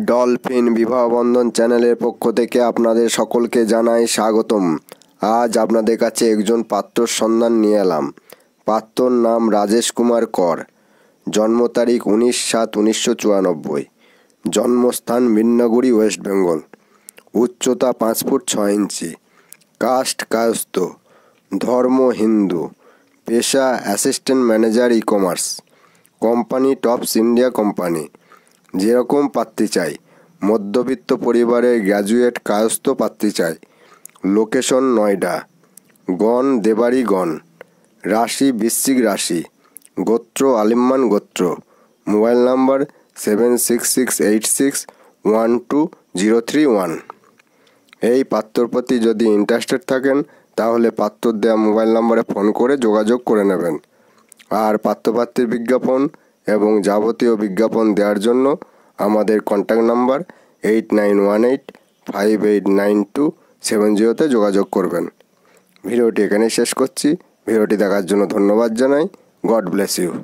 Dolphin Bibahabandhan চ্যানেলের পক্ষ থেকে আপনাদের সকলকে জানাই স্বাগতম। আজ আপনাদের কাছে একজন পাত্রর সন্ধান নিয়ে এলাম। পাত্রর নাম রাজেশ কুমার কর। জন্ম তারিখ 19/7/1994। জন্মস্থান বিন্নাগুড়ি, ওয়েস্ট বেঙ্গল। উচ্চতা 5 ফুট 6 ইঞ্চি। কাস্ট কায়স্থ। ধর্ম হিন্দু। পেশা assistant manager e-commerce. Company Tops India company. যেরকম পাত্রী চাই, মধ্যবিত্ত পরিবারের গ্র্যাজুয়েট কায়স্থ পাত্রী চাই। লোকেশন নয়ডা। গণ দেবাড়ি গণ। রাশি বৃশ্চিক রাশি। গোত্র আলিম্মান গোত্র। Mobile number 7668612031। এই পাত্রর প্রতি যদি ইন্টারেস্টেড থাকেন তাহলে পাত্রর দেওয়া মোবাইল নাম্বারে ফোন করে যোগাযোগ করে নেবেন। আর পাত্রপাত্রীর বিজ্ঞাপন এবং যাবতীয় বিজ্ঞাপন দেওয়ার জন্য আমাদের কন্ট্যাক্ট নাম্বার 8918589270 যোগাযোগ করবেন। ভিডিওটি এখানেই শেষ করছি। ভিডিওটি দেখার জন্য ধন্যবাদ জানাই। God bless you.